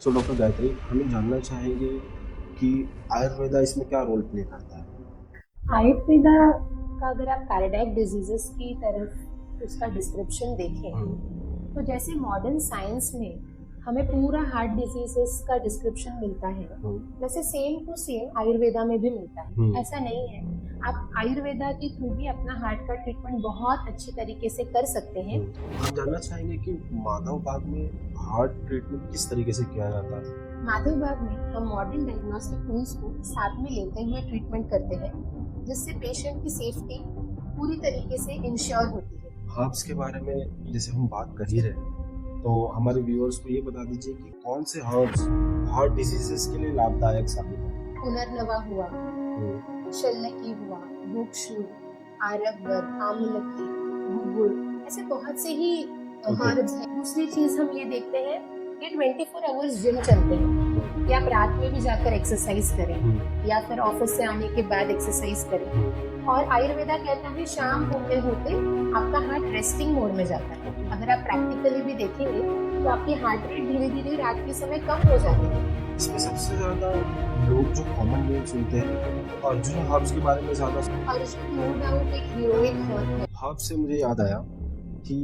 So doctor Gayatri, हम ये जानना चाहेंगे कि आयुर्वेदा इसमें क्या रोल प्ले करता है। आयुर्वेदा का अगर आप कार्डियक डिजीजेस की तरफ उसका डिस्क्रिप्शन देखें तो जैसे मॉडर्न साइंस में हमें पूरा हार्ट डिजीजेस का डिस्क्रिप्शन मिलता है, वैसे सेम टू सेम आयुर्वेदा में भी मिलता है। ऐसा नहीं है, आप आयुर्वेदा के थ्रू भी अपना हार्ट का ट्रीटमेंट बहुत अच्छे तरीके से कर सकते हैं। हम जानना चाहेंगे कि माधव बाग में हार्ट ट्रीटमेंट किस तरीके से किया जाता है। माधव बाग में हम मॉडर्न डायग्नोस्टिक टूल्स को साथ में लेते हुए ट्रीटमेंट करते हैं, जिससे पेशेंट की सेफ्टी पूरी तरीके से इंश्योर होती है। हर्ब्स के बारे में जैसे हम बात कर ही रहे हैं, तो हमारे व्यूअर्स को ये बता दीजिए कि कौन से हर्ब्स हार्ट डिजीजेस के लिए लाभदायक साबित हैं। पुनर्नवा हुआ, शल्यकी हुआ, बुक्शू, आरकबर, आमलकी, गुगुल, ऐसे बहुत से ही हर्ब्स हैं। दूसरी चीज हम ये देखते हैं कि 24 आवर्स जिम चलते हैं, कि आप रात में भी जाकर एक्सरसाइज करें या फिर ऑफिस से आने के बाद एक्सरसाइज करें। और आयुर्वेदा कहता है शाम होते होते आपका हार्ट रेस्टिंग मोड में जाता है। अगर आप प्रैक्टिकली भी देखेंगे तो आपकी हार्ट रेट धीरे धीरे रात के समय कम हो जाती है। इसमें सबसे ज्यादा लोग जो कॉमन नेम सुनते हैं अर्जुन हर्ब्स के बारे में ज्यादा। अर्जुन नो डाउट एक हीरोइक हर्ब है। हर्ब्स से मुझे याद आया कि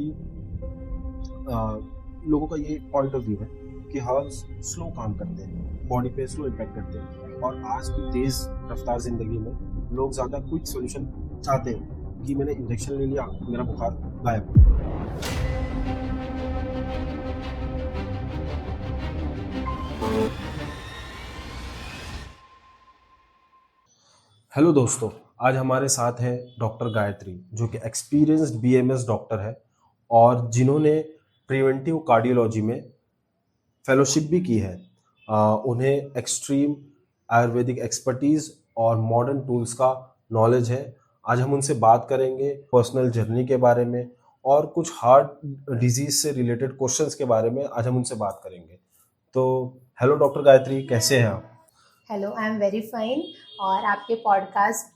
लोगों का ये पॉइंट ऑफ व्यू है कि हर्ब्स स्लो काम करते हैं, बॉडी पे स्लो इम्पैक्ट करते हैं, और आज की तेज रफ्तार जिंदगी में लोग ज़्यादा क्विक सॉल्यूशन चाहते हैं कि मैंने इंजेक्शन ले लिया, मेरा बुखार गायब। हेलो दोस्तों, आज हमारे साथ हैं डॉक्टर गायत्री, जो कि एक्सपीरियंस्ड बीएमएस डॉक्टर है और जिन्होंने प्रिवेंटिव कार्डियोलॉजी में फेलोशिप भी की है। उन्हें एक्सट्रीम आयुर्वेदिक एक्सपर्टीज और मॉडर्न टूल्स का नॉलेज है। आज हम उनसे बात करेंगे पर्सनल जर्नी के बारे में और कुछ हार्ट डिजीज से रिलेटेड क्वेश्चंस के बारे में आज हम उनसे बात करेंगे। तो हेलो डॉक्टर गायत्री, कैसे हैं आप? Hello, I am very fine. और आपके पॉडकास्ट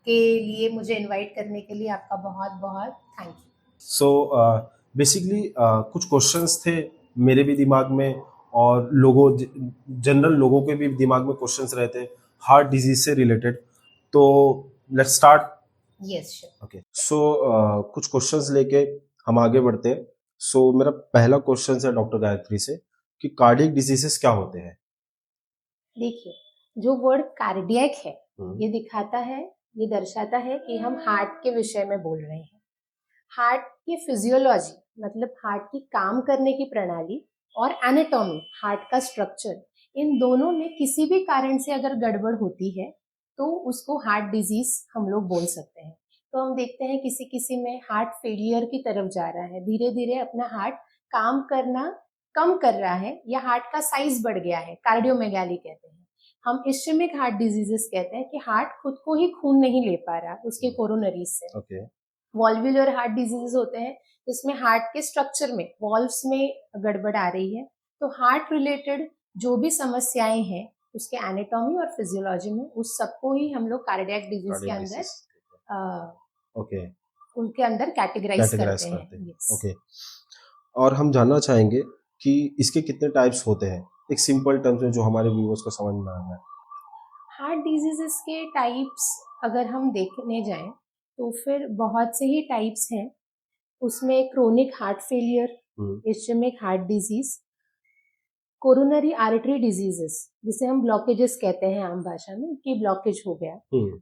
के लिए मुझे इनवाइट करने के लिए आपका बहुत बहुत थैंक यू। सो बेसिकली कुछ क्वेश्चंस थे मेरे भी दिमाग में, और जनरल लोगों के भी दिमाग में क्वेश्चंस रहते हैं हार्ट डिजीज से रिलेटेड। तो let's start. Yes sure. Okay, so कुछ क्वेश्चंस लेके हम आगे बढ़ते हैं। सो मेरा पहला क्वेश्चन है डॉक्टर गायत्री से कि कार्डियक डिजीजेस क्या होते हैं। देखिए, जो वर्ड कार्डियक है ये दिखाता है, ये दर्शाता है कि हम हार्ट के विषय में बोल रहे हैं। हार्ट की फिजियोलॉजी मतलब हार्ट की काम करने की प्रणाली और एनाटॉमी हार्ट का स्ट्रक्चर, इन दोनों में किसी भी कारण से अगर गड़बड़ होती है तो उसको हार्ट डिजीज हम लोग बोल सकते हैं। तो हम देखते हैं किसी किसी में हार्ट फेलियर की तरफ जा रहा है, धीरे धीरे अपना हार्ट काम करना कम कर रहा है, या हार्ट का साइज बढ़ गया है, कार्डियोमेगाली कहते हैं। हम इश्चेमिक हार्ट डिजीजेस कहते हैं कि हार्ट खुद को ही खून नहीं ले पा रहा उसके कोरोनरीज से। ओके, वॉल्वुलर हार्ट डिजीजेस होते हैं जिसमें हार्ट के स्ट्रक्चर में, वॉल्व्स में गड़बड़ आ रही है। तो हार्ट रिलेटेड जो भी समस्याएं हैं उसके एनाटॉमी और फिजियोलॉजी में, उस सबको ही हम लोग कार्डियक डिजीज के अंदर ओके, उनके अंदर कैटेगराइज करते हैं। ओके, और हम जानना चाहेंगे कि इसके कितने टाइप्स होते हैं, एक सिंपल टर्म्स में जो हमारे व्यूअर्स को समझ में आ जाए। हार्ट डिजीजेस के टाइप्स अगर हम देखने जाएं तो फिर बहुत से ही टाइप्स हैं। उसमें chronic heart failure, ischemic heart disease, coronary artery diseases जिसे हम ब्लॉकेजेस कहते हैं आम भाषा में कि ब्लॉकेज हो गया।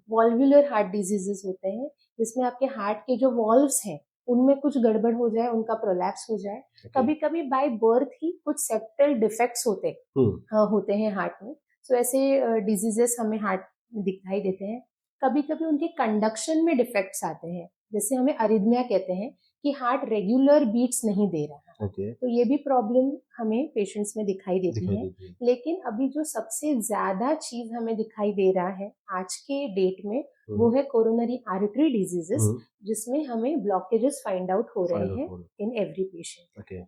वॉल्वुलर हार्ट डिजीजेस होते हैं जिसमें आपके हार्ट के जो वॉल्व्स हैं उनमें कुछ गड़बड़ हो जाए, उनका प्रोलैप्स हो जाए। कभी कभी बाय बर्थ ही कुछ सेप्टल डिफेक्ट्स होते हैं हार्ट में। सो ऐसे डिजीजेस हमें हार्ट में दिखाई देते हैं। कभी कभी उनके कंडक्शन में डिफेक्ट्स आते हैं, जैसे हमें अरिदमिया कहते हैं कि हार्ट रेगुलर बीट्स नहीं दे रहा। तो ये भी प्रॉब्लम हमें पेशेंट्स में दिखाई देती है। लेकिन अभी जो सबसे ज्यादा चीज हमें दिखाई दे रहा है आज के डेट में वो है कोरोनरी आर्टरी डिजीजेस, जिसमें हमें ब्लॉकेजेस फाइंड आउट हो रहे हैं in every patient. Okay,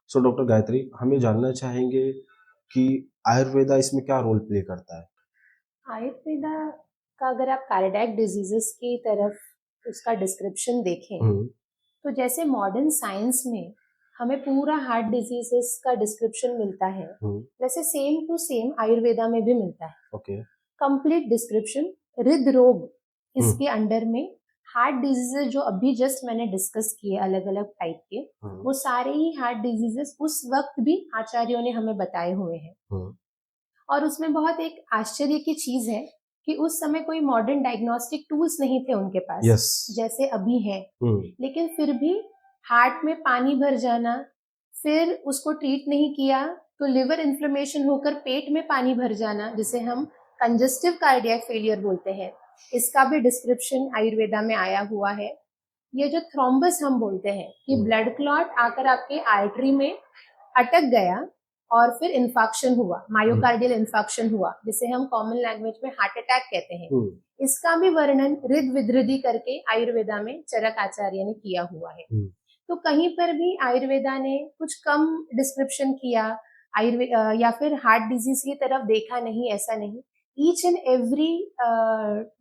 so doctor Gayatri, हम ये जानना चाहेंगे कि आयुर्वेदा इसमें क्या रोल प्ले करता है। आयुर्वेदा का अगर आप कार्डियक डिजीजेस की तरफ उसका डिस्क्रिप्शन देखें तो जैसे मॉडर्न साइंस में हमें पूरा हार्ट डिजीजेस का डिस्क्रिप्शन मिलता है, वैसे सेम टू सेम आयुर्वेदा में भी मिलता है। ओके। कंप्लीट डिस्क्रिप्शन हृदरोग इसके अंडर में हार्ट डिजीजेस जो अभी जस्ट मैंने डिस्कस किए अलग अलग टाइप के, वो सारे ही हार्ट डिजीजेस उस वक्त भी आचार्यों ने हमें बताए हुए हैं। और उसमें बहुत एक आश्चर्य की चीज है कि उस समय कोई मॉडर्न डायग्नोस्टिक टूल्स नहीं थे उनके पास, जैसे अभी है। लेकिन फिर भी हार्ट में पानी भर जाना, फिर उसको ट्रीट नहीं किया तो लिवर इन्फ्लेमेशन होकर पेट में पानी भर जाना, जिसे हम कंजेस्टिव कार्डियक फेलियर बोलते हैं, इसका भी डिस्क्रिप्शन आयुर्वेदा में आया हुआ है। ये जो थ्रोम्बस हम बोलते हैं कि ब्लड क्लॉट आकर आपके आर्टरी में अटक गया और फिर इन्फेक्शन हुआ, मायोकार्डियल इन्फेक्शन हुआ, जिसे हम कॉमन लैंग्वेज में हार्ट अटैक कहते हैं, इसका भी वर्णन हृद विदृधि करके आयुर्वेदा में चरक आचार्य ने किया हुआ है। तो कहीं पर भी आयुर्वेदा ने कुछ कम डिस्क्रिप्शन किया या फिर हार्ट डिजीज की तरफ देखा नहीं, ऐसा नहीं। ईच एंड एवरी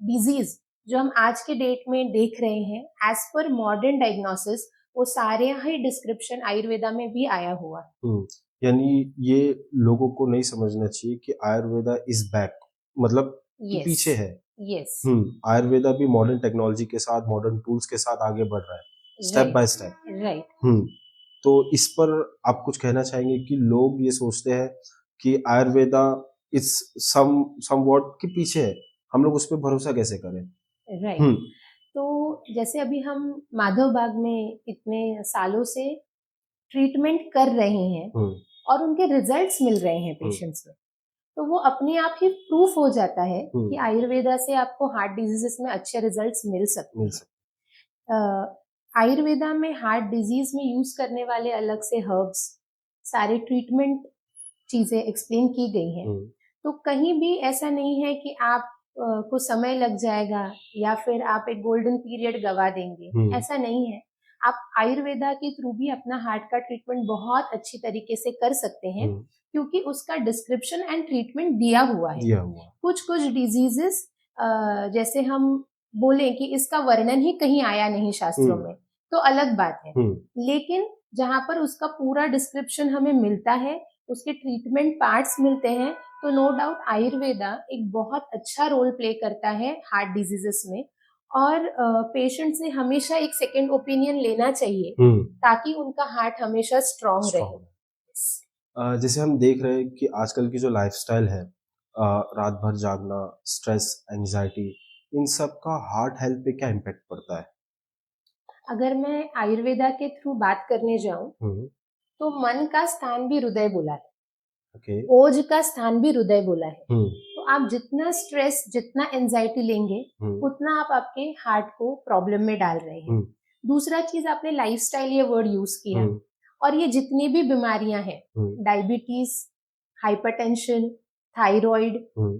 डिजीज जो हम आज के डेट में देख रहे हैं एज पर मॉडर्न डायग्नोसिस, वो सारे ही डिस्क्रिप्शन आयुर्वेदा में भी आया हुआ है। यानी ये लोगों को नहीं समझना चाहिए कि आयुर्वेदा इज बैक, मतलब पीछे है। यस। आयुर्वेदा भी मॉडर्न टेक्नोलॉजी के साथ, मॉडर्न टूल्स के साथ आगे बढ़ रहा है, स्टेप बाय स्टेप। राइट। तो इस पर आप कुछ कहना चाहेंगे कि लोग ये सोचते हैं कि आयुर्वेदा इज समवॉट के पीछे है, हम लोग उस पर भरोसा कैसे करें? राइट। तो जैसे अभी हम माधव बाग में इतने सालों से ट्रीटमेंट कर रहे हैं और उनके रिजल्ट्स मिल रहे हैं पेशेंट्स में, तो वो अपने आप ही प्रूफ हो जाता है कि आयुर्वेदा से आपको हार्ट डिजीजेस में अच्छे रिजल्ट्स मिल सकते हैं। आयुर्वेदा में हार्ट डिजीज में यूज करने वाले अलग से हर्ब्स, सारे ट्रीटमेंट चीजें एक्सप्लेन की गई हैं। तो कहीं भी ऐसा नहीं है कि आप को समय लग जाएगा या फिर आप एक गोल्डन पीरियड गवा देंगे, ऐसा नहीं है। आप आयुर्वेदा के थ्रू भी अपना हार्ट का ट्रीटमेंट बहुत अच्छी तरीके से कर सकते हैं, क्योंकि उसका डिस्क्रिप्शन एंड ट्रीटमेंट दिया हुआ है। कुछ डिजीजेस जैसे हम बोलें कि इसका वर्णन ही कहीं आया नहीं शास्त्रों में, तो अलग बात है। लेकिन जहां पर उसका पूरा डिस्क्रिप्शन हमें मिलता है, उसके ट्रीटमेंट पार्ट्स मिलते हैं, तो नो डाउट आयुर्वेदा एक बहुत अच्छा रोल प्ले करता है हार्ट डिजीजेस में। और पेशेंट से हमेशा एक सेकेंड ओपिनियन लेना चाहिए ताकि उनका हार्ट हमेशा स्ट्रांग रहे। जैसे हम देख रहे हैं कि आजकल की जो लाइफस्टाइल है, रात भर जागना, स्ट्रेस, एंजाइटी, इन सब का हार्ट हेल्थ पे क्या इम्पैक्ट पड़ता है? अगर मैं आयुर्वेदा के थ्रू बात करने जाऊं तो मन का स्थान भी हृदय बोला है, ओज का स्थान भी हृदय बोला है। तो आप जितना स्ट्रेस, जितना एंजाइटी लेंगे, उतना आप आपके हार्ट को प्रॉब्लम में डाल रहे हैं। दूसरा चीज, आपने लाइफस्टाइल ये वर्ड यूज किया, और ये जितनी भी बीमारियां हैं, डायबिटीज, हाइपरटेंशन, थायराइड,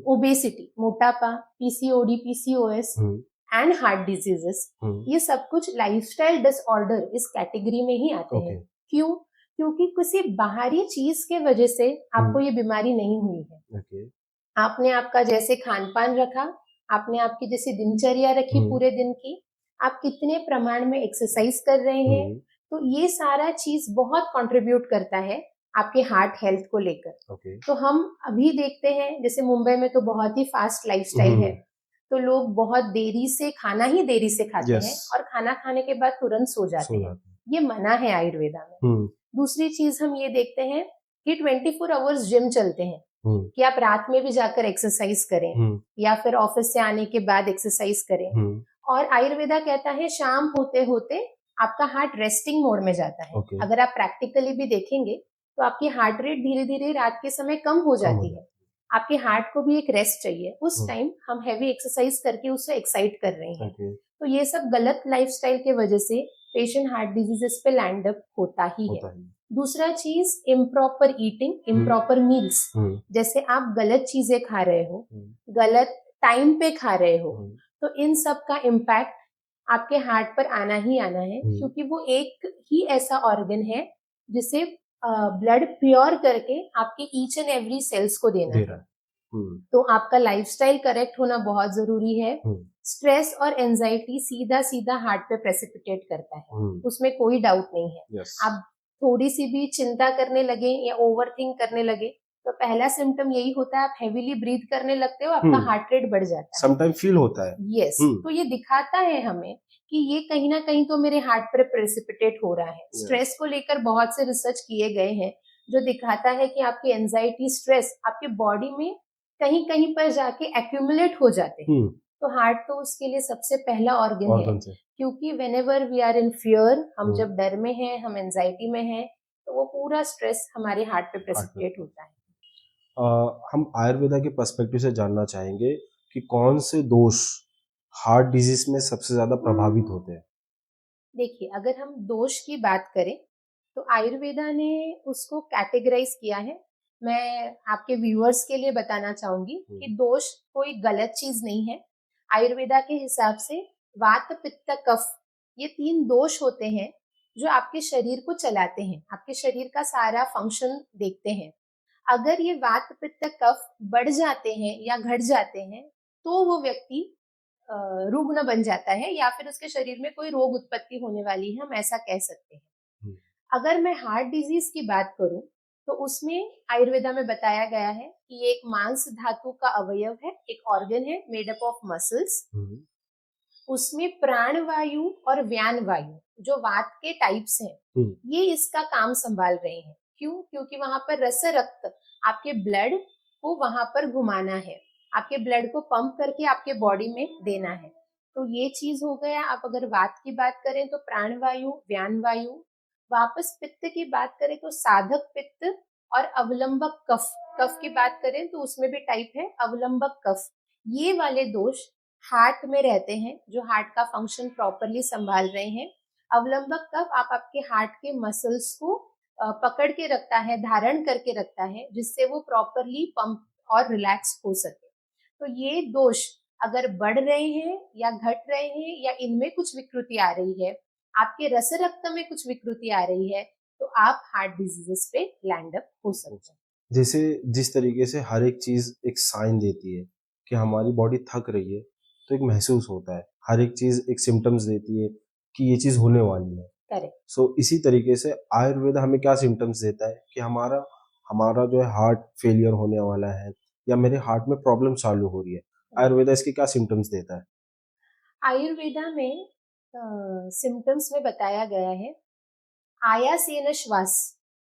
ओबेसिटी, मोटापा, PCOD, PCOS and heart diseases, ये सब कुछ लाइफस्टाइल डिसऑर्डर इस कैटेगरी में ही आते हैं। क्यों? क्योंकि किसी बाहरी चीज के वजह से आपको ये बीमारी नहीं हुई है। आपने आपका जैसे खान पान रखा, आपने आपकी जैसी दिनचर्या रखी पूरे दिन की, आप कितने प्रमाण में एक्सरसाइज कर रहे हैं, तो ये सारा चीज बहुत कंट्रीब्यूट करता है आपके हार्ट हेल्थ को लेकर। तो हम अभी देखते हैं जैसे मुंबई में तो बहुत ही फास्ट लाइफस्टाइल है, तो लोग बहुत देरी से खाना ही देरी से खाते हैं और खाना खाने के बाद तुरंत सो जाते हैं। ये मना है आयुर्वेदा में। दूसरी चीज हम ये देखते हैं कि 24 आवर्स जिम चलते हैं, कि आप रात में भी जाकर एक्सरसाइज करें या फिर ऑफिस से आने के बाद एक्सरसाइज करें। और आयुर्वेदा कहता है शाम होते होते आपका हार्ट रेस्टिंग मोड में जाता है। अगर आप प्रैक्टिकली भी देखेंगे तो आपकी हार्ट रेट धीरे धीरे रात के समय कम हो जाती है। आपके हार्ट को भी एक रेस्ट चाहिए, उस टाइम हम हैवी एक्सरसाइज करके उससे एक्साइट कर रहे हैं। तो ये सब गलत लाइफस्टाइल के वजह से पेशेंट हार्ट डिजीजेस पे लैंड अप होता ही है। दूसरा चीज, इम्प्रॉपर ईटिंग, इम्प्रॉपर मील्स, जैसे आप गलत चीजें खा रहे हो, गलत टाइम पे खा रहे हो, तो इन सब का इम्पैक्ट आपके हार्ट पर आना ही आना है, क्योंकि वो एक ही ऐसा ऑर्गन है जिसे ब्लड प्योर करके आपके ईच एंड एवरी सेल्स को देना है। तो आपका लाइफस्टाइल करेक्ट होना बहुत जरूरी है। स्ट्रेस और एंजाइटी सीधा सीधा हार्ट पे प्रेसिपिटेट करता है, उसमें कोई डाउट नहीं है। आप थोड़ी सी भी चिंता करने लगे या ओवरथिंक करने लगे, तो पहला सिम्टम यही होता है, आप हेवीली ब्रीथ करने लगते हो, आपका हार्ट रेट बढ़ जाता है। समटाइम फील होता है। यस, तो ये दिखाता है हमें कि ये कहीं ना कहीं तो मेरे हार्ट पर प्रेसिपिटेट हो रहा है। स्ट्रेस को लेकर बहुत से रिसर्च किए गए हैं जो दिखाता है कि आपकी एंजाइटी, स्ट्रेस आपके बॉडी में कहीं कहीं पर जाके एक्यूमुलेट हो जाते हैं। तो हार्ट तो उसके लिए सबसे पहला ऑर्गन है, क्योंकि whenever we are in fear, हम जब डर में हैं, हम एंजाइटी में हैं, तो वो पूरा स्ट्रेस हमारे हार्ट पे प्रेसिपिटेट होता है। हम आयुर्वेदा के पर्सपेक्टिव से जानना चाहेंगे कि कौन से दोष हार्ट डिजीज में सबसे ज्यादा प्रभावित होते हैं। देखिए, अगर हम दोष की बात करें तो आयुर्वेदा ने उसको कैटेगराइज किया है। मैं आपके व्यूअर्स के लिए बताना चाहूंगी कि दोष कोई गलत चीज नहीं है। आयुर्वेदा के हिसाब से वात, पित्त, कफ, ये 3 दोष होते हैं जो आपके शरीर को चलाते हैं, आपके शरीर का सारा फंक्शन देखते हैं। अगर ये वात, पित्त, कफ बढ़ जाते हैं या घट जाते हैं तो वो व्यक्ति रुग्ण बन जाता है या फिर उसके शरीर में कोई रोग उत्पत्ति होने वाली है, हम ऐसा कह सकते हैं। अगर मैं हार्ट डिजीज की बात करूं तो उसमें आयुर्वेदा में बताया गया है कि ये एक मांस धातु का अवयव है, एक ऑर्गन है मेड अप ऑफ मसल्स। उसमें प्राण वायु और व्यान वायु जो वात के टाइप्स हैं, ये इसका काम संभाल रहे हैं। क्यों? क्योंकि वहां पर रस रक्त, आपके ब्लड को वहां पर घुमाना है, आपके ब्लड को पंप करके आपके बॉडी में देना है। तो ये चीज हो गया। आप अगर वात की बात करें तो प्राण वायु, व्यान वायु। वापस पित्त की बात करें तो साधक पित्त और अवलंबक कफ। कफ की बात करें तो उसमें भी टाइप है अवलंबक कफ। ये वाले दोष हार्ट में रहते हैं, जो हार्ट का फंक्शन प्रॉपरली संभाल रहे हैं। अवलंबक कफ आप आपके हार्ट के मसल्स को पकड़ के रखता है, धारण करके रखता है, जिससे वो प्रॉपरली पंप और रिलैक्स हो सके। तो ये दोष अगर बढ़ रहे हैं या घट रहे हैं या इनमें कुछ विकृति आ रही है, आपके रस रक्त में कुछ विकृति आ रही है, तो आप हार्ट डिजीजेस पे लैंड अप हो सकते हैं। जैसे जिस तरीके से हर एक चीज एक साइन देती है कि हमारी बॉडी थक रही है, तो एक महसूस होता है। हर एक चीज एक सिम्टम्स देती है कि ये चीज होने वाली है। करेक्ट। सो इसी तरीके से आयुर्वेद हमें क्या सिम्टम्स देता है कि हमारा हमारा जो है हार्ट फेलियर होने वाला है या मेरे हार्ट में प्रॉब्लम चालू हो रही है। आयुर्वेदा इसके क्या सिम्टम्स देता है? आयुर्वेदा में सिम्टम्स में बताया गया है, आयासेन श्वास।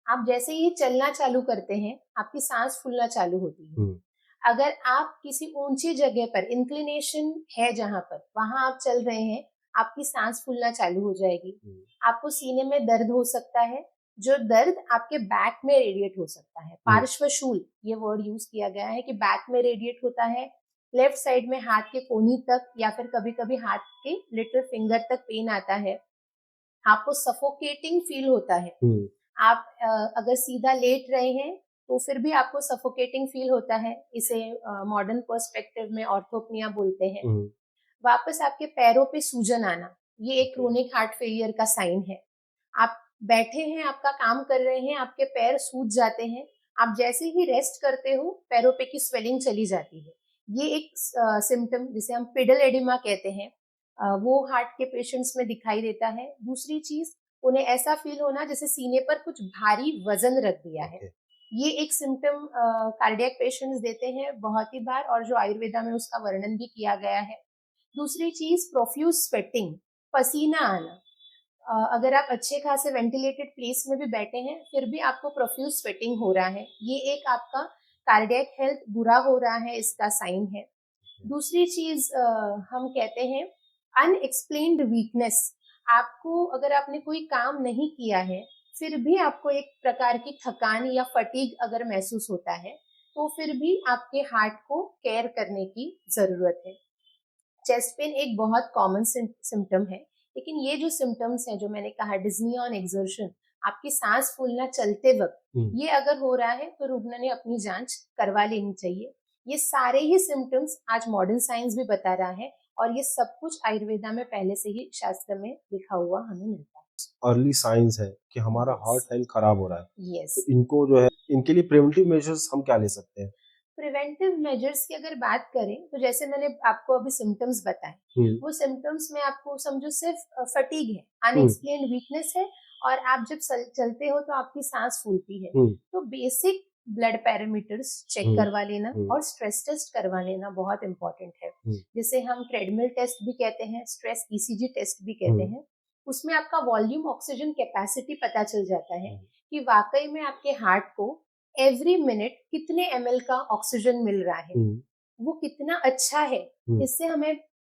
आप जैसे ही चलना चालू करते हैं, आपकी सांस फूलना चालू होती है। अगर आप किसी ऊंची जगह पर, इंक्लिनेशन है जहां पर, वहां आप चल रहे हैं, आपकी सांस फूलना चालू हो जाएगी। आपको सीने में दर्द हो सकता है, जो दर्द आपके बैक में रेडिएट हो सकता है। पार्श्वशूल, ये वर्ड यूज किया गया है कि बैक में रेडिएट होता है। लेफ्ट साइड में हाथ के कोहनी तक या फिर कभी कभी हाथ के लिटिल फिंगर तक पेन आता है। आपको सफोकेटिंग फील होता है। आप अगर सीधा लेट रहे हैं तो फिर भी आपको सफोकेटिंग फील होता है। इसे मॉडर्न पर्सपेक्टिव में ऑर्थोपनिया बोलते हैं। वापस आपके पैरों पे सूजन आना, ये एक क्रोनिक हार्ट फेलियर का साइन है। आप बैठे हैं, आपका काम कर रहे हैं, आपके पैर सूज जाते हैं, आप जैसे ही रेस्ट करते हो पैरों पे की स्वेलिंग चली जाती है। ये एक सिम्टम जिसे हम पिडल एडिमा कहते हैं, वो हार्ट के पेशेंट्स में दिखाई देता है। दूसरी चीज, उन्हें ऐसा फील होना जैसे सीने पर कुछ भारी वजन रख दिया है। ये एक सिम्टम कार्डियक पेशेंट्स देते हैं बहुत ही बार, और जो आयुर्वेदा में उसका वर्णन भी किया गया है। दूसरी चीज, प्रोफ्यूज स्वेटिंग, पसीना आना। अगर आप अच्छे खासे वेंटिलेटेड प्लेस में भी बैठे हैं फिर भी आपको प्रोफ्यूज स्वेटिंग हो रहा है, ये एक आपका कार्डियक हेल्थ बुरा हो रहा है, इसका साइन है। दूसरी चीज हम कहते हैं अनएक्सप्लेन्ड वीकनेस। आपको, अगर आपने कोई काम नहीं किया है फिर भी आपको एक प्रकार की थकान या फटीग अगर महसूस होता है, तो फिर भी आपके हार्ट को केयर करने की जरूरत है। चेस्ट पेन एक बहुत कॉमन सिम्टम है, लेकिन ये जो सिम्टम्स हैं जो मैंने कहा, डिज्नी ऑन एक्सर्शन, आपकी सांस फूलना चलते वक्त, ये अगर हो रहा है तो रुग्ण ने अपनी जांच करवा लेनी चाहिए। ये सारे ही सिम्टम्स आज मॉडर्न साइंस भी बता रहा है, और ये सब कुछ आयुर्वेदा में पहले से ही शास्त्र में लिखा हुआ हमें मिलता है। अर्ली साइंस है कि हमारा हार्ट हेल्थ खराब हो रहा है। यस। तो इनको जो है, इनके लिए प्रिवेंटिव मेजर्स हम क्या ले सकते हैं? प्रिवेंटिव मेजर्स की अगर बात करें तो जैसे मैंने आपको अभी सिम्टम्स बताए, वो सिम्टम्स में आपको समझो सिर्फ फटीग है, अनएक्सप्लेन्ड वीकनेस है और आप जब चलते हो तो आपकी सांस फूलती है, हम्म, तो बेसिक ब्लड पैरामीटर्स चेक हम्म, करवा लेना हम्म, और स्ट्रेस टेस्ट करवा लेना बहुत इंपॉर्टेंट है, हम्म, जिसे हम ट्रेडमिल टेस्ट भी कहते हैं, स्ट्रेस ईसीजी टेस्ट भी कहते हम्म, हैं। उसमें आपका वॉल्यूम ऑक्सीजन कैपेसिटी पता चल जाता है हम्म, कि वाकई में आपके हार्ट को एवरी मिनट कितने ml का ऑक्सीजन मिल रहा है, हम्म, वो कितना अच्छा है। हम्म, इससे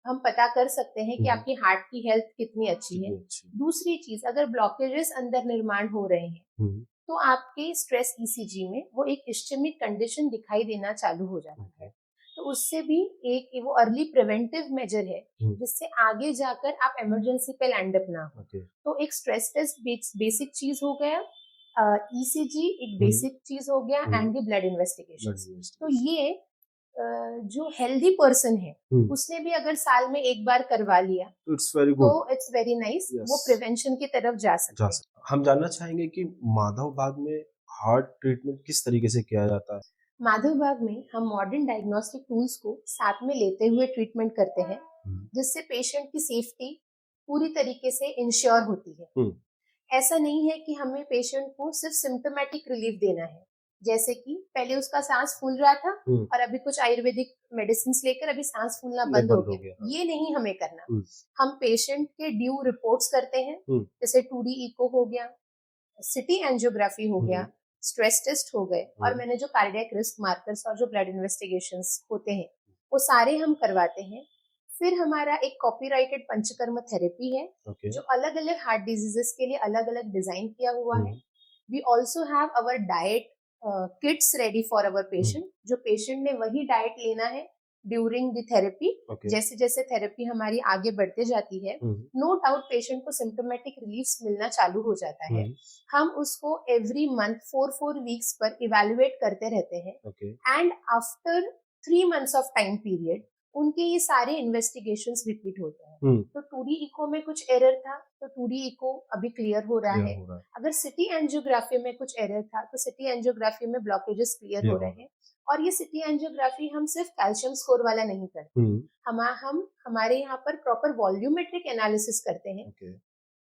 हम पता कर सकते हैं कि हम्म, आपकी हार्ट की हेल्थ कितनी अच्छी है। कितनी अच्छी। दूसरी चीज, अगर ब्लॉकेजेस अंदर निर्माण हो रहे हैं हम्म, तो आपके स्ट्रेस ईसीजी में वो एक इस्चेमिक कंडीशन दिखाई देना चालू हो जाता ओके, है। तो उससे भी एक वो अर्ली प्रिवेंटिव मेजर है, हम्म, जिससे आगे जाकर आप इमरजेंसी पे लैंड अप ना हो। ओके, तो एक स्ट्रेस टेस्ट बेसिक चीज हो गया, ईसीजी एक हम्म, बेसिक चीज हो गया, hmm, and the blood blood investigations. तो इन्वेस्टिगेशन। ये जो हेल्दी पर्सन है हम्म, उसने भी अगर साल में एक बार करवा लिया तो इट्स वेरी तो good. It's very nice, yes, वो प्रिवेंशन की तरफ जा जा सकते हैं। सकते। हम जानना चाहेंगे कि माधव बाग में हार्ट ट्रीटमेंट किस तरीके से किया जाता है। माधव बाग में हम मॉडर्न डायग्नोस्टिक टूल्स को साथ में लेते हुए ट्रीटमेंट करते हैं, हम्म, जिससे पेशेंट की सेफ्टी पूरी तरीके से इंश्योर होती है। हम्म, ऐसा नहीं है कि हमें पेशेंट को सिर्फ सिम्टोमेटिक रिलीफ देना है, जैसे कि पहले उसका सांस फूल रहा था हम्म, और अभी कुछ आयुर्वेदिक मेडिसिन लेकर अभी सांस फूलना नहीं बंद हो बंद हो गया, गया। हाँ। ये नहीं हमें करना। हम्म, हम पेशेंट के ड्यू रिपोर्ट्स करते हैं, हम्म, जैसे 2D इको हो गया, सिटी एंजियोग्राफी हो गया, हम्म, स्ट्रेस टेस्ट हो गए, और हम्म, मैंने जो कार्डियक रिस्क मार्कर्स और जो ब्लड इन्वेस्टिगेशंस होते हैं वो सारे हम करवाते हैं। फिर हमारा एक कॉपीराइटेड पंचकर्म थेरेपी है, ओके, जो अलग अलग हार्ट डिजीजेस के लिए अलग अलग डिजाइन किया हुआ है। Hmm, we also have our diet kits ready for our hmm, patient, जो पेशेंट ने वही डाइट लेना है ड्यूरिंग द थेरेपी। ओके, जैसे जैसे थेरेपी हमारी आगे बढ़ते जाती है, हम्म, नो डाउट पेशेंट को सिम्टोमेटिक रिलीफ मिलना चालू हो जाता है। हम्म, हम उसको एवरी मंथ 4 वीक्स पर इवेलुएट करते रहते हैं, okay, and after 3 months of time period उनके ये सारे इन्वेस्टिगेशंस रिपीट होते हैं। हम्म, तो 2D इको में कुछ एरर था तो 2D इको अभी क्लियर हो रहा क्लियर है। हो रहा है, अगर सिटी एंजियोग्राफी में कुछ एरर था तो सिटी एंजियोग्राफी में ब्लॉकेजेस क्लियर हो क्लियर हो रहे रहा है। हैं। और ये सिटी एंजियोग्राफी हम सिर्फ कैल्शियम स्कोर वाला नहीं करते, हम्म, हम हमारे यहाँ पर प्रॉपर वॉल्यूमेट्रिक एनालिसिस करते हैं, ओके,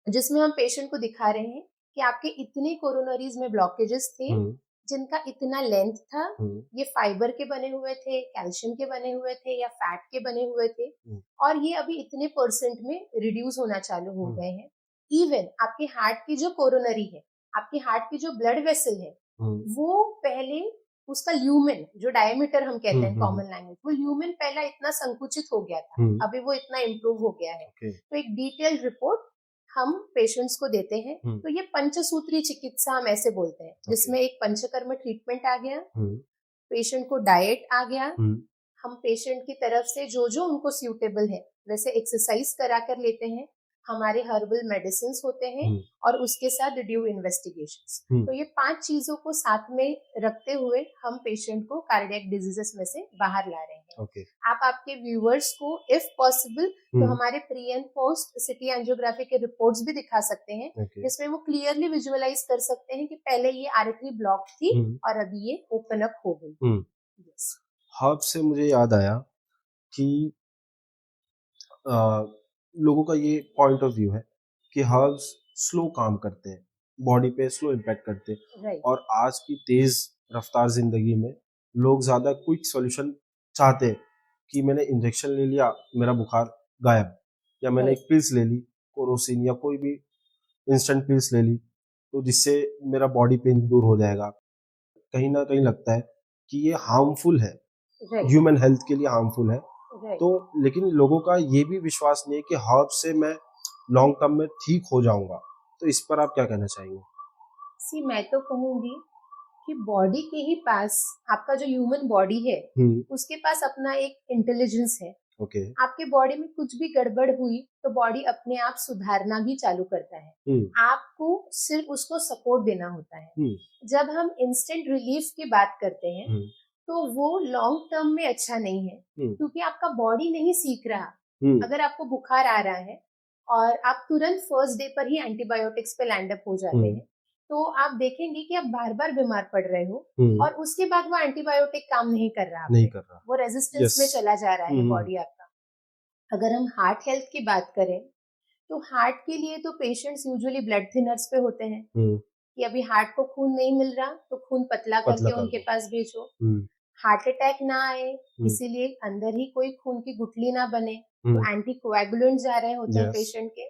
जिसमें हम पेशेंट को दिखा रहे हैं कि आपके इतने कोरोनरीज में ब्लॉकेजेस थे, हम्म, जिनका इतना लेंथ था, हम्म, ये फाइबर के बने हुए थे, कैल्शियम के बने हुए थे या फैट के बने हुए थे, हम्म, और ये अभी इतने परसेंट में रिड्यूस होना चालू हो हम्म, गए हैं। इवन आपके हार्ट की जो कोरोनरी है, आपके हार्ट की जो ब्लड वेसल है, हम्म, वो पहले उसका ल्यूमेन, जो डायमीटर हम कहते हैं हम्म, कॉमन लैंग्वेज, वो ल्यूमेन पहला इतना संकुचित हो गया था, हम्म, अभी वो इतना इम्प्रूव हो गया है। ओके, तो एक डिटेल्ड रिपोर्ट हम पेशेंट्स को देते हैं। हम्म, तो ये पंचसूत्री चिकित्सा हम ऐसे बोलते हैं, ओके, जिसमें एक पंचकर्म ट्रीटमेंट आ गया, हम्म, पेशेंट को डाइट आ गया, हम्म, हम पेशेंट की तरफ से जो जो उनको सूटेबल है वैसे एक्सरसाइज करा कर लेते हैं, हमारे हर्बल मेडिसिन होते हैं, हम्म, और उसके साथ ड्यू इन्वेस्टिगेशंस। हम्म, तो ये 5 चीजों को साथ में रखते हुए हम पेशेंट को कार्डियक डिजीजेस में से बाहर ला रहे हैं। ओके, आप आपके व्यूअर्स को इफ पॉसिबल तो हम्म, हमारे pre and post city angiography के रिपोर्ट्स भी दिखा सकते हैं, ओके, जिसमें वो क्लियरली विजुअलाइज कर सकते हैं कि पहले ये आर्टरी ब्लॉक थी हम्म, और अभी ये ओपन अप हो गई। हम्म। यस। हर्ब से मुझे याद आया कि अ, लोगों का ये पॉइंट ऑफ व्यू है कि हर्ब्स स्लो काम करते हैं, बॉडी पे स्लो इम्पैक्ट करते हैं, राइट। और आज की तेज रफ्तार जिंदगी में लोग ज़्यादा क्विक सॉल्यूशन चाहते हैं कि मैंने इंजेक्शन ले लिया, मेरा बुखार गायब, या मैंने राइट। एक पिल्स ले ली, कोरोसिन या कोई भी इंस्टेंट पिल्स ले ली, तो जिससे मेरा बॉडी पेन दूर हो जाएगा। कहीं ना कहीं लगता है कि ये हार्मफुल है, राइट। ह्यूमन हेल्थ के लिए हार्मफुल है। राइट। तो लेकिन लोगों का ये भी विश्वास नहीं है कि हर्ब से मैं लॉन्ग टर्म में ठीक हो जाऊंगा। तो इस पर आप क्या कहना चाहेंगे? सी, मैं तो कहूंगी कि बॉडी के ही पास, आपका जो ह्यूमन बॉडी है हम्म, उसके पास अपना एक इंटेलिजेंस है। ओके, आपके बॉडी में कुछ भी गड़बड़ हुई तो बॉडी अपने आप सुधारना भी चालू करता है, हम्म, आपको सिर्फ उसको सपोर्ट देना होता है। हम्म, जब हम इंस्टेंट रिलीफ की बात करते हैं हम्म, तो वो लॉन्ग टर्म में अच्छा नहीं है, हम्म, क्योंकि आपका बॉडी नहीं सीख रहा। हम्म, अगर आपको बुखार आ रहा है और आप तुरंत फर्स्ट डे पर ही एंटीबायोटिक्स पे लैंड अप हो जाते हम्म, हैं, तो आप देखेंगे कि आप बार बार बीमार पड़ रहे हो, हम्म, और उसके बाद वो एंटीबायोटिक काम नहीं कर रहा आप नहीं पे, कर रहा। वो रेजिस्टेंस यस। में चला जा रहा है हम्म, बॉडी आपका। अगर हम हार्ट हेल्थ की बात करें तो हार्ट के लिए तो पेशेंट्स यूजुअली ब्लड थिनर्स पे होते हैं हम्म, कि अभी हार्ट को खून नहीं मिल रहा तो खून पतला पतला करके कर उनके दो। पास भेजो। हम्म, हार्ट अटैक ना आए हम्म, इसीलिए अंदर ही कोई खून की गुठली ना बने तो हम्म, एंटी कोएगुलेंट जा रहे होते हैं यस। पेशेंट के।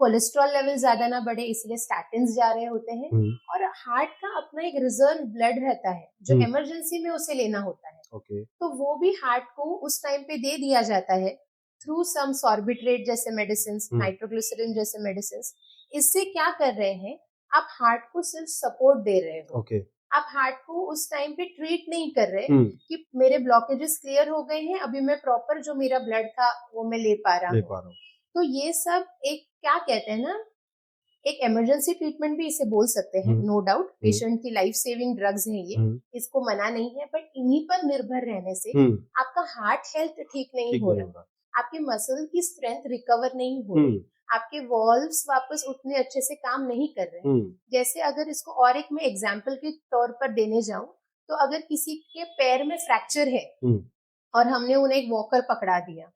कोलेस्ट्रॉल लेवल ज्यादा ना बढ़े इसलिए स्टैटिन्स जा रहे होते हैं। हम्म, और हार्ट का अपना एक रिजर्व ब्लड रहता है जो हम्म, इमरजेंसी में उसे लेना होता है, ओके। तो वो भी हार्ट को उस टाइम पे दे दिया जाता है थ्रू सम सॉर्बिट्रेट जैसे मेडिसिन, हम्म, नाइट्रोग्लिसरीन जैसे मेडिसिन। इससे क्या कर रहे हैं, आप हार्ट को सिर्फ सपोर्ट दे रहे हो, ओके। आप हार्ट को उस टाइम पे ट्रीट नहीं कर रहे हम्म, कि मेरे ब्लॉकेजेस क्लियर हो गए हैं, अभी मैं प्रॉपर जो मेरा ब्लड था वो मैं ले पा रहा ले हूँ। पा रहा हूँ। तो ये सब एक क्या कहते हैं ना, एक इमरजेंसी ट्रीटमेंट भी इसे बोल सकते हैं, हम्म, नो डाउट। हम्म, पेशेंट की लाइफ सेविंग ड्रग्स हैं ये, हम्म, इसको मना नहीं है, बट इन्हीं पर निर्भर रहने से हम्म, आपका हार्ट हेल्थ ठीक नहीं ठीक हो नहीं रहा, होगा। आपके मसल की स्ट्रेंथ रिकवर नहीं हो रही, हम्म, आपके वॉल्व्स वापस उतने अच्छे से काम नहीं कर रहे हैं। हम्म, जैसे अगर इसको और एक मैं एग्जाम्पल के तौर पर देने जाऊं, तो अगर किसी के पैर में फ्रैक्चर है हम्म, और हमने उन्हें एक वॉकर पकड़ा दिया,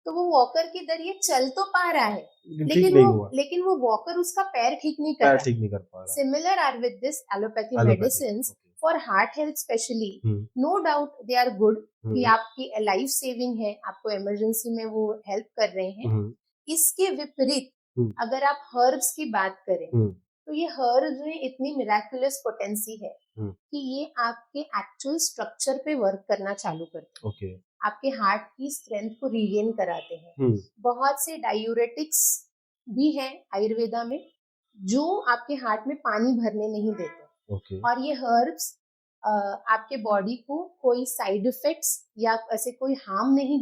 तो वो वॉकर के जरिए चल तो पा रहा है, लेकिन ठीक नहीं हुआ। लेकिन वो वॉकर उसका पैर ठीक नहीं कर पैर रहा। ठीक नहीं कर पा रहा। Similar are with this allopathy allopathy, medicines okay. for heart health specially. Hmm, No doubt they are good कि हम्म, आपकी लाइफ सेविंग है, आपको इमरजेंसी में वो हेल्प कर रहे हैं। हम्म, इसके विपरीत हम्म, अगर आप हर्ब्स की बात करें, हम्म, तो ये हर्ब्स में इतनी मिराकुलस पोटेंसी है हम्म, कि ये आपके एक्चुअल स्ट्रक्चर पे वर्क करना चालू करते हैं, ओके। आपके हार्ट की स्ट्रेंथ को रीगेन कराते हैं। हम्म, बहुत से डायूरेटिक्स भी हैं आयुर्वेदा में जो आपके हार्ट में पानी भरने नहीं देते, ओके। और ये हर्ब्स आपके बॉडी को कोई साइड इफेक्ट्स या ऐसे कोई हार्म नहीं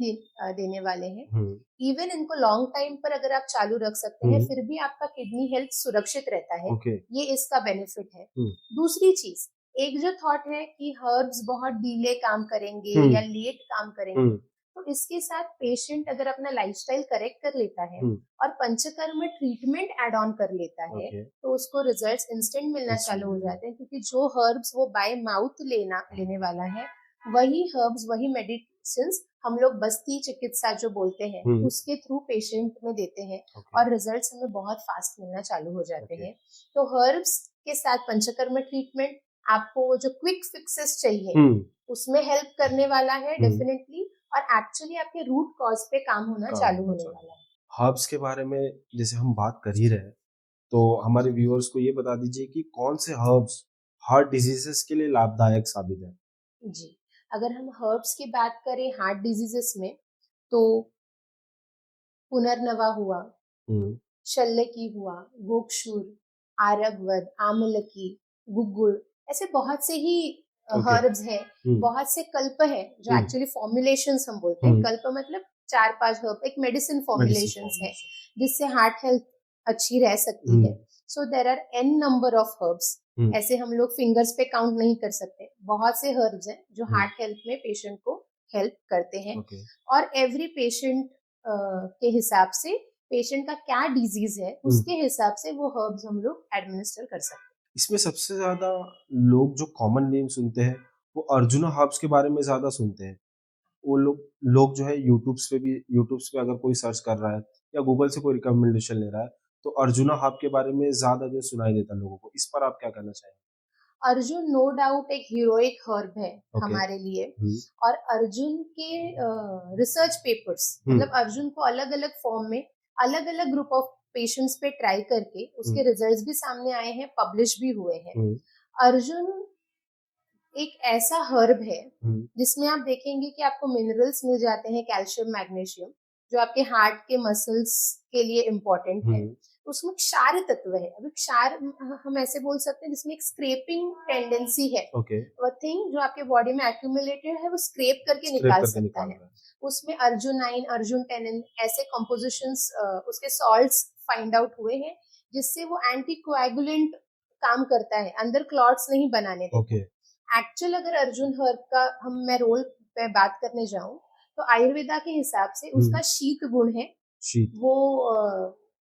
देने वाले हैं। हम्म, इवन इनको लॉन्ग टाइम पर अगर आप चालू रख सकते हैं, फिर भी आपका किडनी हेल्थ सुरक्षित रहता है। ओके। ये इसका बेनिफिट है। हम्म, दूसरी चीज, एक जो थॉट है कि हर्ब्स बहुत डीले काम करेंगे हम्म, या लेट काम करेंगे, हम्म, तो इसके साथ पेशेंट अगर अपना लाइफस्टाइल करेक्ट कर लेता है हम्म, और पंचकर्म ट्रीटमेंट एड ऑन कर लेता है, ओके। तो उसको रिजल्ट्स इंस्टेंट मिलना Instant चालू हो मिलेगा। जाते हैं, क्योंकि जो हर्ब्स वो बाय माउथ लेने वाला है, वही हर्ब्स वही मेडिसिन हम लोग बस्ती चिकित्सा जो बोलते हैं हम्म, उसके थ्रू पेशेंट में देते हैं, ओके, और रिजल्ट्स हमें बहुत फास्ट मिलना चालू हो जाते ओके। हैं। तो हर्ब्स के साथ पंचकर्म ट्रीटमेंट आपको वो जो क्विक फिक्सेस चाहिए हम्म, उसमें हेल्प करने वाला है हम्म, डेफिनेटली, और एक्चुअली आपके रूट कॉज पे काम होना काम चालू होना होने चालू। वाला है। हर्ब्स के बारे में जैसे हम बात कर ही रहे हैं, तो हमारे व्यूअर्स को ये बता दीजिए कि कौन से हर्ब्स हार्ट डिजीजेस के लिए लाभदायक साबित है। जी, अगर हम हर्ब्स की बात करें हार्ट डिजीजेस में, तो पुनर्नवा हुआ, हम्म, शल्य की हुआ, गोक्षुर, आरगवद, आमलकी, गुग्गुल, ऐसे बहुत से ही ओके। हर्ब्स हैं। हम्म, बहुत से कल्प है जो हम्म, एक्चुअली फॉर्मुलेशंस हम बोलते हैं। हम्म, कल्प मतलब 4-5 हर्ब, एक मेडिसिन मेडिसिन फॉर्मुलेशंस है फॉर्मुलेशन। जिससे हार्ट हेल्थ अच्छी रह सकती है। Hmm, so there are an number of herbs, hmm, ऐसे हम लोग फिंगर्स पे काउंट नहीं कर सकते। बहुत से हर्ब्स हैं जो हम्म, हार्ट हेल्थ में पेशेंट को हेल्प करते हैं, ओके। और एवरी पेशेंट के हिसाब से, पेशेंट का क्या डिजीज है उसके हिसाब से वो हर्ब्स हम लोग एडमिनिस्टर कर सकते हैं। इसमें सबसे ज्यादा लोग जो कॉमन नेम सुनते हैं वो अर्जुना हर्ब्स के बारे में ज्यादा सुनते हैं। वो लोग जो है यूट्यूब्स पे अगर कोई सर्च कर रहा है या गूगल से कोई रिकमेंडेशन ले रहा है, तो अर्जुना हर्ब के बारे में ज्यादा जो सुनाई देता है लोगों को। इस पर आप क्या कहना चाहेंगे? अर्जुन नो डाउट एक हीरोइक हर्ब है ओके। हमारे लिए, हम्म, और अर्जुन के रिसर्च पेपर्स, मतलब अर्जुन को अलग अलग फॉर्म में अलग अलग ग्रुप ऑफ पेशेंट्स पे ट्राई करके उसके रिजल्ट्स भी सामने आए हैं, पब्लिश भी हुए हैं। हम्म, अर्जुन एक ऐसा हर्ब है हम्म, जिसमें आप देखेंगे कि आपको मिनरल्स मिल जाते हैं, कैल्शियम, मैग्नीशियम, जो आपके हार्ट के मसल्स के लिए इम्पोर्टेंट है। उसमें क्षार तत्व है। अभी क्षार हम ऐसे बोल सकते हैं जिसमें एक स्क्रैपिंग टेंडेंसी है। ओके। वो थिंग जो आपके बॉडी में एक्यूमुलेटेड है वो स्क्रैप करके स्क्रैप निकाल करके सकता निकाल है। रहा है। उसमें अर्जुनाइन, अर्जुन टेनिन ऐसे कॉम्पोजिशंस, उसके सॉल्ट्स फाइंड आउट हुए हैं, जिससे वो एंटी कोएगुलेंट काम करता है, अंदर क्लॉट्स नहीं बनाने देता। ओके। एक्चुअल अगर अर्जुन हर्ब का मैं रोल पे बात करने जाऊं, तो आयुर्वेदा के हिसाब से उसका शीत गुण है, शीत, वो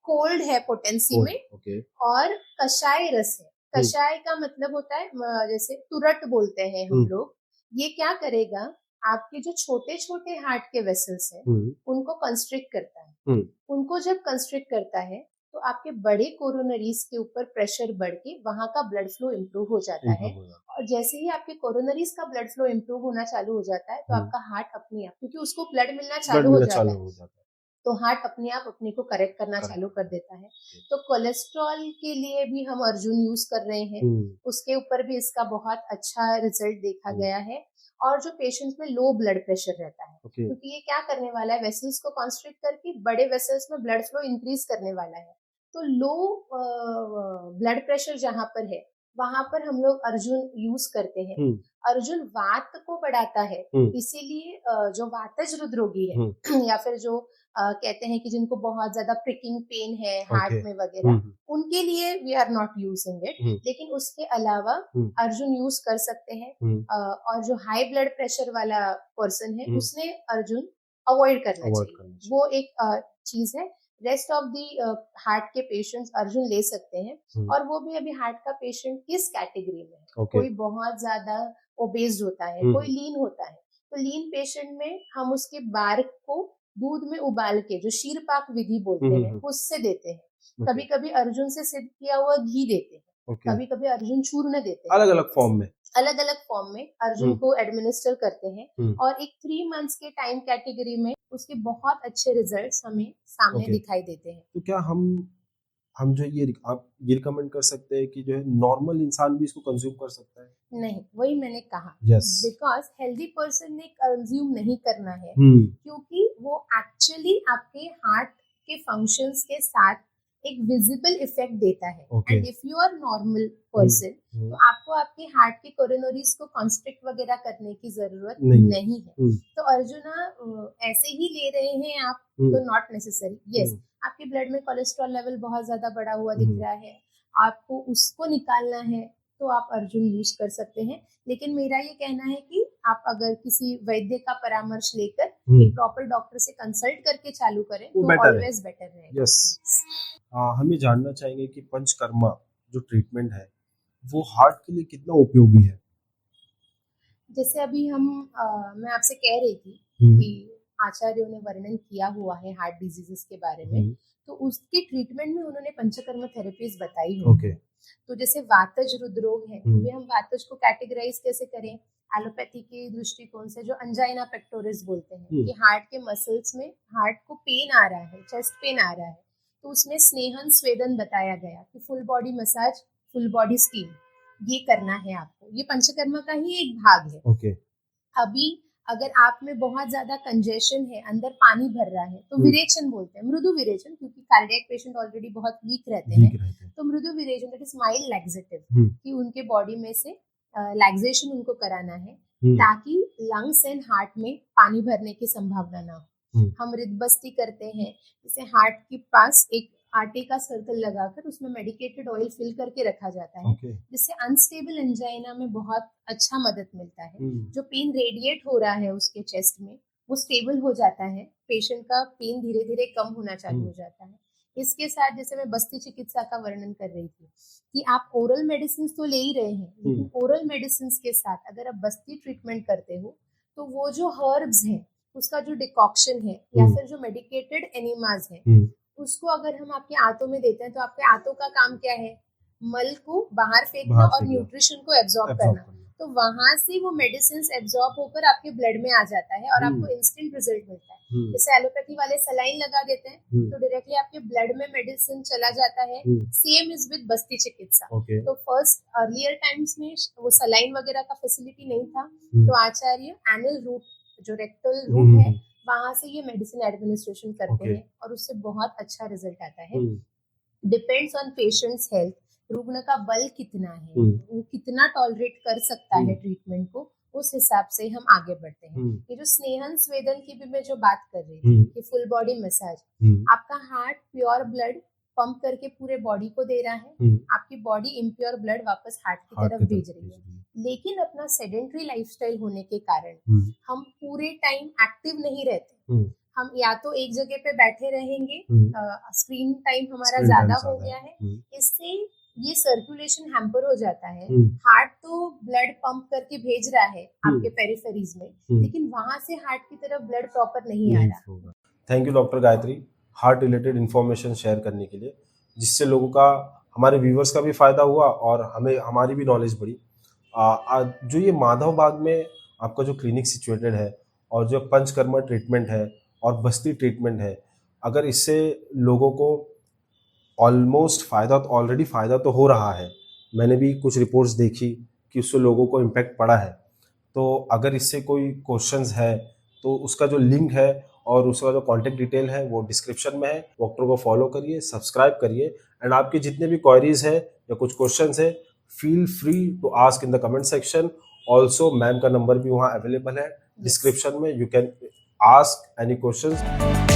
कोल्ड है पोटेंसी कोल्ड, में, ओके। और कषाय रस है। कषाय का मतलब होता है जैसे तुरट बोलते हैं हम लोग। ये क्या करेगा, आपके जो छोटे छोटे हार्ट के वेसल्स हैं उनको कंस्ट्रिक्ट करता है। उनको जब कंस्ट्रिक्ट करता है तो आपके बड़े कोरोनरीज के ऊपर प्रेशर बढ़ के वहां का ब्लड फ्लो इम्प्रूव हो जाता है। और जैसे ही आपके कोरोनरीज का ब्लड फ्लो इम्प्रूव होना चालू हो जाता है तो आपका हार्ट अपने आप, क्योंकि उसको ब्लड मिलना चालू हो जाता है, तो हार्ट अपने आप अपने को करेक्ट करना चालू कर देता है। तो कोलेस्ट्रॉल के लिए भी हम अर्जुन यूज कर रहे हैं, उसके ऊपर भी इसका बहुत अच्छा रिजल्ट देखा गया है। और जो पेशेंट्स में लो ब्लड प्रेशर रहता है, क्योंकि ये क्या करने वाला है, वेसल्स को कॉन्स्ट्रिक्ट करके बड़े वेसल्स में ब्लड फ्लो इंक्रीज करने वाला है। तो लो ब्लड प्रेशर जहाँ पर है वहां पर हम लोग अर्जुन यूज करते हैं। अर्जुन वात को बढ़ाता है, इसीलिए जो वातज हृदरोगी है या फिर जो कहते हैं कि जिनको बहुत ज्यादा प्रिकिंग पेन है हार्ट में वगैरह, उनके लिए we are not using it. लेकिन उसके अलावा अर्जुन यूज कर सकते हैं। और जो हाई ब्लड प्रेशर वाला पर्सन है उसने अर्जुन अवॉइड करना चाहिए, वो एक चीज है। रेस्ट ऑफ दी हार्ट के पेशेंट्स अर्जुन ले सकते हैं। और वो भी अभी हार्ट का पेशेंट किस कैटेगरी में है, कोई बहुत ज्यादा ओबेस्ड होता है, कोई लीन होता है। तो लीन पेशेंट में हम उसके बार्क को दूध में उबाल के, जो शीरपाक विधि बोलते हैं, उससे देते हैं। कभी कभी अर्जुन से सिद्ध किया हुआ घी देते हैं, कभी कभी अर्जुन चूर्ण देते हैं। अलग अलग फॉर्म में अर्जुन को एडमिनिस्टर करते हैं। और एक 3 मंथ्स के टाइम कैटेगरी में उसके बहुत अच्छे रिजल्ट्स हमें सामने दिखाई देते हैं। तो क्या हम जो ये आप ये रिकमेंड कर सकते हैं कि जो है नॉर्मल इंसान भी इसको कंज्यूम कर सकता है? नहीं, वही मैंने कहा, बिकॉज हेल्दी पर्सन ने कंज्यूम नहीं करना है, क्योंकि वो एक्चुअली आपके हार्ट के फंक्शंस के साथ एक विजिबल इफेक्ट देता है। And if you are normal person तो आपको आपके हार्ट के कोरोनरीज को कॉन्स्ट्रिक्ट वगैरह करने की जरूरत नहीं है। तो अर्जुना ऐसे ही ले रहे हैं आप तो नॉट नेसेसरी। यस, आपके ब्लड में कोलेस्ट्रॉल लेवल बहुत ज्यादा बढ़ा हुआ दिख रहा है, आपको उसको निकालना है तो आप अर्जुन यूज कर सकते हैं। लेकिन मेरा ये कहना है कि आप अगर किसी वैद्य का परामर्श लेकर एक प्रॉपर डॉक्टर से कंसल्ट करके चालू करें तो ऑलवेज बेटर रहेगा। हम ये जानना चाहेंगे कि पंचकर्मा जो ट्रीटमेंट है वो हार्ट के लिए कितना उपयोगी है? जैसे अभी मैं आपसे कह रही थी कि आचार्यों ने वर्णन किया हुआ है हार्ट डिजीजेस के बारे में, तो उसके ट्रीटमेंट में उन्होंने पंचकर्मा थेरेपीज बताई है। तो जैसे वातज हृदरोग है, अभी हम वातज को कैटेगराइज कैसे करें? एलोपैथी के दृष्टिकोण से जो अंजाइना पेक्टोरिस बोलते हैं कि हार्ट के मसल्स में हार्ट को पेन आ रहा है, चेस्ट पेन आ रहा है, तो उसमें स्नेहन स्वेदन बताया गया कि full body massage, full body steam ये करना है आपको। ये पंचकर्मा का ही एक भाग है। अभी अगर आप में बहुत ज्यादा कंजेशन है, अंदर पानी भर रहा है, तो विरेचन बोलते हैं, मृदु विरेचन, क्योंकि कार्डियक पेशेंट ऑलरेडी बहुत वीक रहते हैं, तो मृदु विरेचन दैट इज माइल्ड लैक्सेटिव, कि उनके बॉडी में से लैक्सेशन उनको कराना है ताकि लंग्स एंड हार्ट में पानी भरने की संभावना ना हो। हम रिदबस्ती करते हैं, जैसे हार्ट के पास एक आटे का सर्कल लगाकर उसमें मेडिकेटेड ऑयल फिल करके रखा जाता है, जिससे अनस्टेबल एंजाइना में बहुत अच्छा मदद मिलता है। जो पेन रेडिएट हो रहा है उसके चेस्ट में वो स्टेबल हो जाता है, पेशेंट का पेन धीरे धीरे कम होना चालू हो जाता है। इसके साथ जैसे मैं बस्ती चिकित्सा का वर्णन कर रही थी कि आप ओरल मेडिसिन तो ले ही रहे हैं, लेकिन ओरल मेडिसिन के साथ अगर आप बस्ती ट्रीटमेंट करते हो तो वो जो हर्ब्स हैं उसका जो डिकॉक्शन है या फिर जो मेडिकेटेड एनिमाज है उसको अगर हम आपके आंतों में देते हैं तो आपके आंतों का काम क्या है? मल को बाहर फेंकना और न्यूट्रिशन को एब्जॉर्ब करना। तो वहां से वो मेडिसिन एब्जॉर्ब होकर आपके ब्लड में आ जाता है और आपको इंस्टेंट रिजल्ट मिलता है। जैसे एलोपैथी वाले सलाइन लगा देते हैं तो डायरेक्टली आपके ब्लड में मेडिसिन चला जाता है। सेम इज विद बस्ती चिकित्सा। तो फर्स्ट अर्लियर टाइम्स में वो सलाइन वगैरह का फैसिलिटी नहीं था, तो आचार्य एनल रूट, जो रेक्टल रूट है, वहां से ये मेडिसिन एडमिनिस्ट्रेशन करते हैं और उससे बहुत अच्छा रिजल्ट आता है। डिपेंड्स ऑन पेशेंट्स हेल्थ, रुग्ण का बल कितना है, वो कितना टॉलरेट कर सकता है ट्रीटमेंट को, उस हिसाब से हम आगे बढ़ते हैं। ये जो स्नेहन स्वेदन की भी मैं जो बात कर रही थी कि फुल बॉडी मसाज, आपका हार्ट प्योर ब्लड पंप करके पूरे बॉडी को दे रहा है, आपकी बॉडी इम्प्योर ब्लड वापस हार्ट की तरफ भेज रही है। लेकिन अपना सेडेंट्री लाइफस्टाइल होने के कारण हम पूरे टाइम एक्टिव नहीं रहते। हम या तो एक जगह पे बैठे रहेंगे, स्क्रीन टाइम हमारा ज्यादा हो गया है, इससे ये सर्कुलेशन हैम्पर हो जाता है। हम्म, हार्ट तो ब्लड पंप करके भेज रहा है आपके पेरिफेरीज में, लेकिन वहां से हार्ट की तरफ ब्लड प्रॉपर नहीं आ रहा। होगा। Thank you doctor Gayatri heart related information share करने के लिए, जिससे लोगों का, हमारे व्यूवर्स का भी फायदा हुआ और हमें, हमारी भी नॉलेज बढ़ी। जो ये माधव बाग में आपका जो क्लिनिक सिचुएटेड है और जो पंचकर्मा ट्रीटमेंट है और बस्ती ट्रीटमेंट है, अगर इससे लोगों को ऑलमोस्ट फ़ायदा, तो ऑलरेडी फ़ायदा तो हो रहा है, मैंने भी कुछ रिपोर्ट्स देखी कि उससे लोगों को इम्पैक्ट पड़ा है। तो अगर इससे कोई क्वेश्चंस है तो उसका जो लिंक है और उसका जो कॉन्टैक्ट डिटेल है वो डिस्क्रिप्शन में है। डॉक्टर को फॉलो करिए, सब्सक्राइब करिए, एंड आपके जितने भी क्वेरीज है या कुछ क्वेश्चंस है, feel free to ask in the comment section. Also ma'am का नंबर भी वहाँ अवेलेबल है डिस्क्रिप्शन में, you can ask any questions.